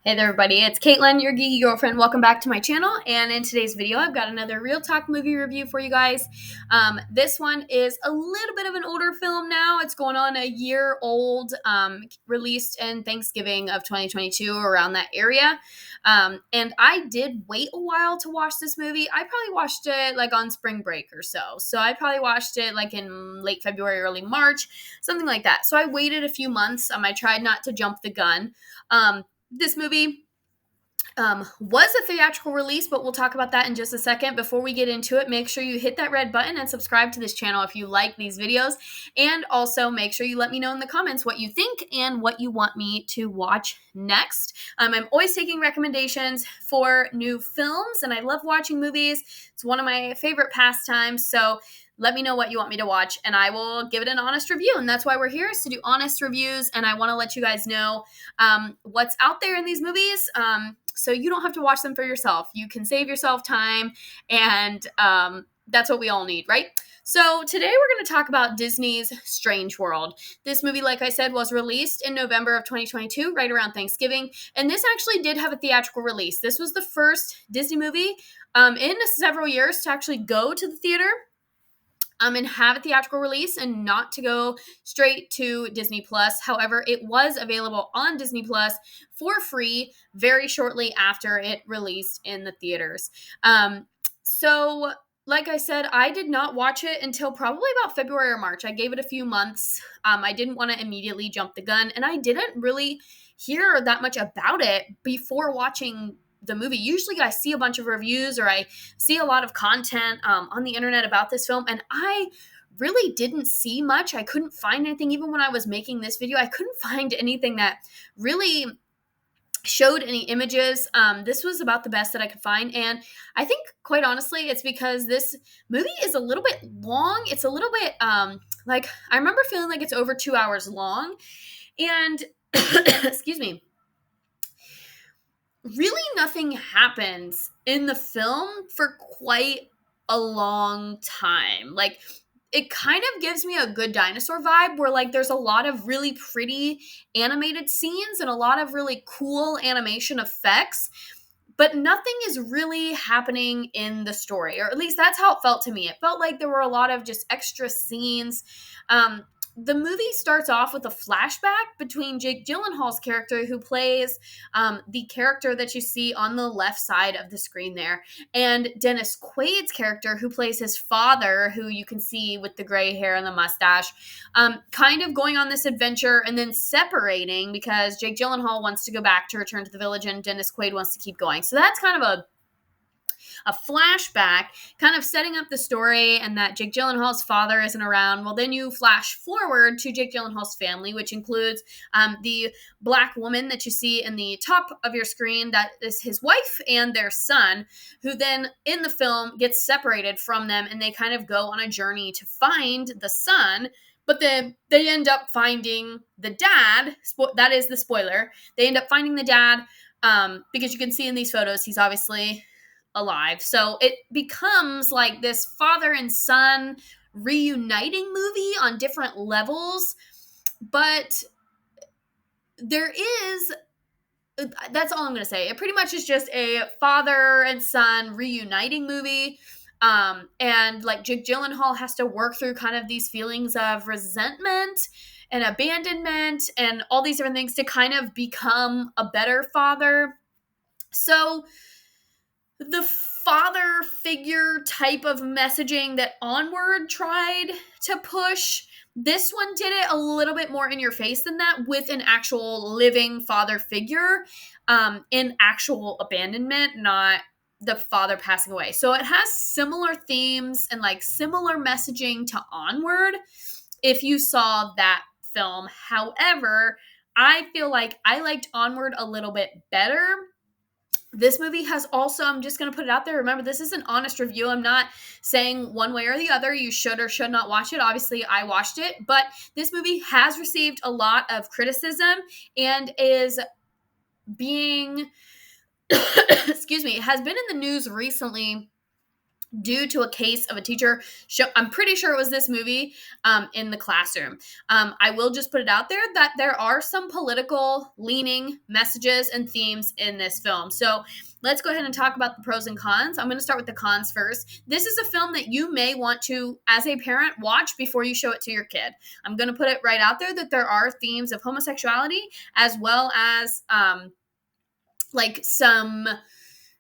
Hey there, everybody. It's Caitlin, your geeky girlfriend. Welcome back to my channel. And in today's video, I've got another Real Talk movie review for you guys. This one is a little bit of an older film now. It's going on a year old, released in Thanksgiving of 2022, around that area. And I did wait a while to watch this movie. I probably watched it like on spring break or so. So I probably watched it like in late February, early March, something like that. So I waited a few months. I tried not to jump the gun. This movie was a theatrical release, but we'll talk about that in just a second. Before we get into it, make sure you hit that red button and subscribe to this channel if you like these videos. And also make sure you let me know in the comments what you think and what you want me to watch next. I'm always taking recommendations for new films, and I love watching movies. It's one of my favorite pastimes, so let me know what you want me to watch, and I will give it an honest review. And that's why we're here, is to do honest reviews, and I want to let you guys know what's out there in these movies, so you don't have to watch them for yourself. You can save yourself time, and that's what we all need, right? So today we're going to talk about Disney's Strange World. This movie, like I said, was released in November of 2022, right around Thanksgiving, and this actually did have a theatrical release. This was the first Disney movie in several years to actually go to the theater and have a theatrical release and not to go straight to Disney Plus. However, it was available on Disney Plus for free very shortly after it released in the theaters. So like I said, I did not watch it until probably about February or March. I gave it a few months. I didn't want to immediately jump the gun, and I didn't really hear that much about it before watching the movie. Usually I see a bunch of reviews or I see a lot of content on the internet about this film, and I really didn't see much. I couldn't find anything. Even when I was making this video, I couldn't find anything that really showed any images. This was about the best that I could find, and I think, quite honestly, it's because this movie is a little bit long. It's a little bit like, I remember feeling like it's over 2 hours long, and excuse me, really nothing happens in the film for quite a long time. Like, it kind of gives me a Good Dinosaur vibe, where like there's a lot of really pretty animated scenes and a lot of really cool animation effects, but nothing is really happening in the story, or at least that's how it felt to me. It felt like there were a lot of just extra scenes. The movie starts off with a flashback between Jake Gyllenhaal's character, who plays the character that you see on the left side of the screen there, and Dennis Quaid's character, who plays his father, who you can see with the gray hair and the mustache, kind of going on this adventure and then separating because Jake Gyllenhaal wants to go back to return to the village and Dennis Quaid wants to keep going. So that's kind of a flashback, kind of setting up the story, and that Jake Gyllenhaal's father isn't around. Well, then you flash forward to Jake Gyllenhaal's family, which includes the black woman that you see in the top of your screen. That is his wife and their son, who then in the film gets separated from them, and they kind of go on a journey to find the son. But then they end up finding the dad. That is the spoiler. They end up finding the dad because you can see in these photos, he's obviously alive. So it becomes like this father and son reuniting movie on different levels. But there is, that's all I'm going to say. It pretty much is just a father and son reuniting movie. And like Jake Gyllenhaal has to work through kind of these feelings of resentment and abandonment and all these different things to kind of become a better father. So the father figure type of messaging that Onward tried to push, this one did it a little bit more in your face than that, with an actual living father figure in actual abandonment, not the father passing away. So it has similar themes and like similar messaging to Onward if you saw that film. However, I feel like I liked Onward a little bit better. This movie has also, I'm just going to put it out there. Remember, this is an honest review. I'm not saying one way or the other you should or should not watch it. Obviously, I watched it, but this movie has received a lot of criticism and is being, excuse me, has been in the news recently due to a case of a teacher I'm pretty sure it was this movie, in the classroom. I will just put it out there that there are some political leaning messages and themes in this film. So let's go ahead and talk about the pros and cons. I'm going to start with the cons first. This is a film that you may want to, as a parent, watch before you show it to your kid. I'm going to put it right out there that there are themes of homosexuality, as well as like some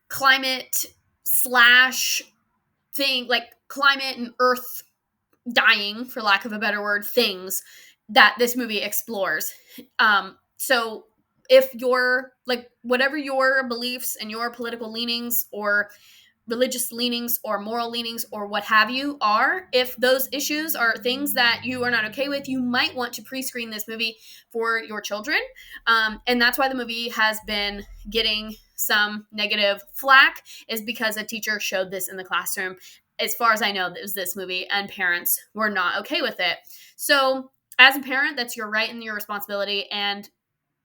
climate slash thing, like climate and earth dying, for lack of a better word, things that this movie explores. So if you're like, whatever your beliefs and your political leanings or religious leanings or moral leanings or what have you are, if those issues are things that you are not okay with, you might want to pre-screen this movie for your children. And that's why the movie has been getting some negative flack, is because a teacher showed this in the classroom. As far as I know, it was this movie, and parents were not okay with it. So as a parent, that's your right and your responsibility, and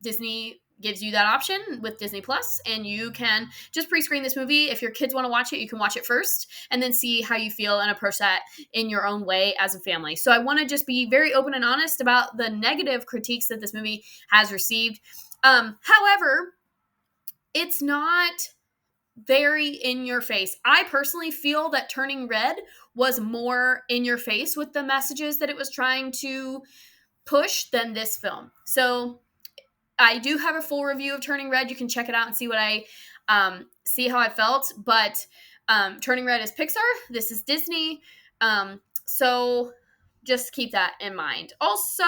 Disney gives you that option with Disney Plus, and you can just pre-screen this movie. If your kids want to watch it, you can watch it first and then see how you feel and approach that in your own way as a family. So I want to just be very open and honest about the negative critiques that this movie has received. However, it's not very in your face. I personally feel that Turning Red was more in your face with the messages that it was trying to push than this film. So I do have a full review of Turning Red. You can check it out and see what I see how I felt. But Turning Red is Pixar. This is Disney. So just keep that in mind. Also,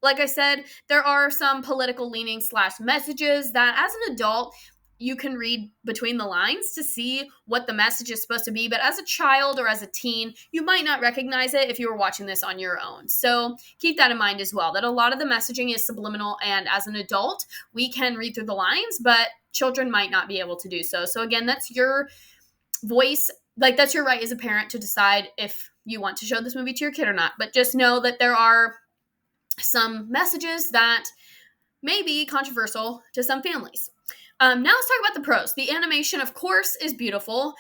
like I said, there are some political leanings slash messages that as an adult, you can read between the lines to see what the message is supposed to be. But as a child or as a teen, you might not recognize it if you were watching this on your own. So keep that in mind as well, that a lot of the messaging is subliminal. And as an adult, we can read through the lines, but children might not be able to do so. So again, that's your voice. Like, that's your right as a parent to decide if you want to show this movie to your kid or not. But just know that there are some messages that may be controversial to some families. Now let's talk about the pros. The animation, of course, is beautiful.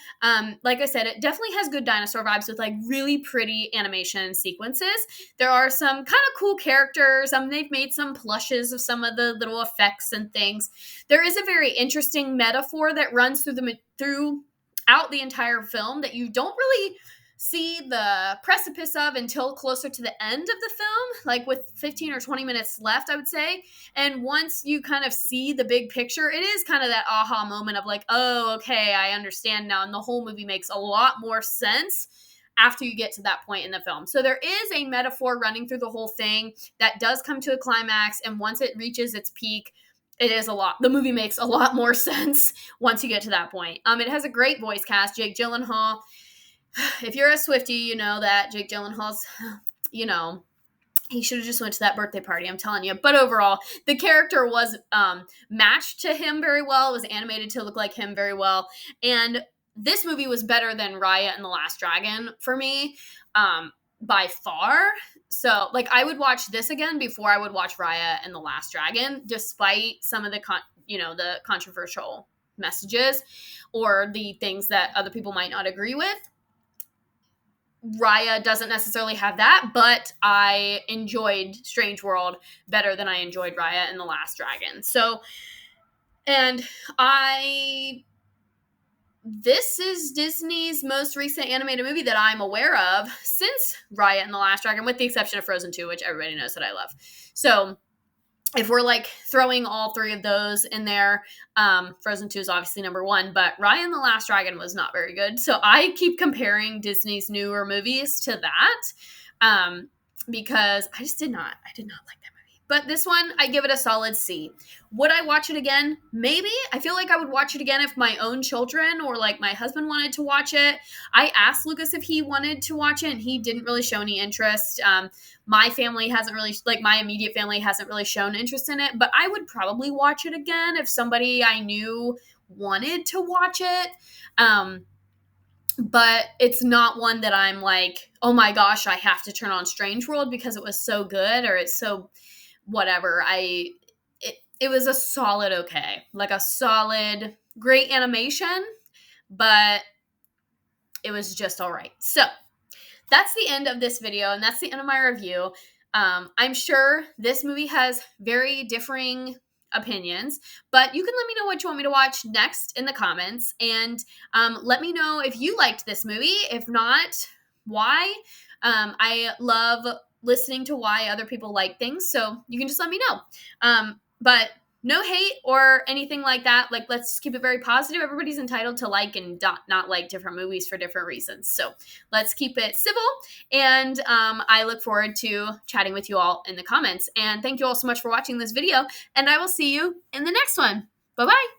Like I said, it definitely has good dinosaur vibes with like really pretty animation sequences. There are some kind of cool characters. They've made some plushes of some of the little effects and things. There is a very interesting metaphor that runs throughout the entire film that you don't really see the precipice of until closer to the end of the film, like with 15 or 20 minutes left, I would say. And once you kind of see the big picture, it is kind of that aha moment of like, oh, okay, I understand now. And the whole movie makes a lot more sense after you get to that point in the film. So there is a metaphor running through the whole thing that does come to a climax. And once it reaches its peak, the movie makes a lot more sense once you get to that point. It has a great voice cast. Jake Gyllenhaal. If you're a Swiftie, you know that Jake Gyllenhaal's, he should have just went to that birthday party, I'm telling you. But overall, the character was matched to him very well. It was animated to look like him very well. And this movie was better than Raya and the Last Dragon for me, by far. So, like, I would watch this again before I would watch Raya and the Last Dragon, despite some of the the controversial messages or the things that other people might not agree with. Raya doesn't necessarily have that, but I enjoyed Strange World better than I enjoyed Raya and the Last Dragon. So, and this is Disney's most recent animated movie that I'm aware of since Raya and the Last Dragon, with the exception of Frozen 2, which everybody knows that I love. So, if we're like throwing all three of those in there, Frozen 2 is obviously number one, but Raya and the Last Dragon was not very good. So I keep comparing Disney's newer movies to that, because I did not like that movie. But this one, I give it a solid C. Would I watch it again? Maybe. I feel like I would watch it again if my own children or like my husband wanted to watch it. I asked Lucas if he wanted to watch it, and he didn't really show any interest. My family hasn't really, like my immediate family hasn't really shown interest in it, but I would probably watch it again if somebody I knew wanted to watch it. But it's not one that I'm like, oh my gosh, I have to turn on Strange World because it was so good, or it's so whatever. It was a solid okay. Like a solid, great animation, but it was just all right. So that's the end of this video, and that's the end of my review. I'm sure this movie has very differing opinions, but you can let me know what you want me to watch next in the comments, and let me know if you liked this movie. If not, why. I love listening to why other people like things, so you can just let me know. But no hate or anything like that. Like, let's keep it very positive. Everybody's entitled to like and not like different movies for different reasons. So let's keep it civil. And I look forward to chatting with you all in the comments. And thank you all so much for watching this video. And I will see you in the next one. Bye-bye.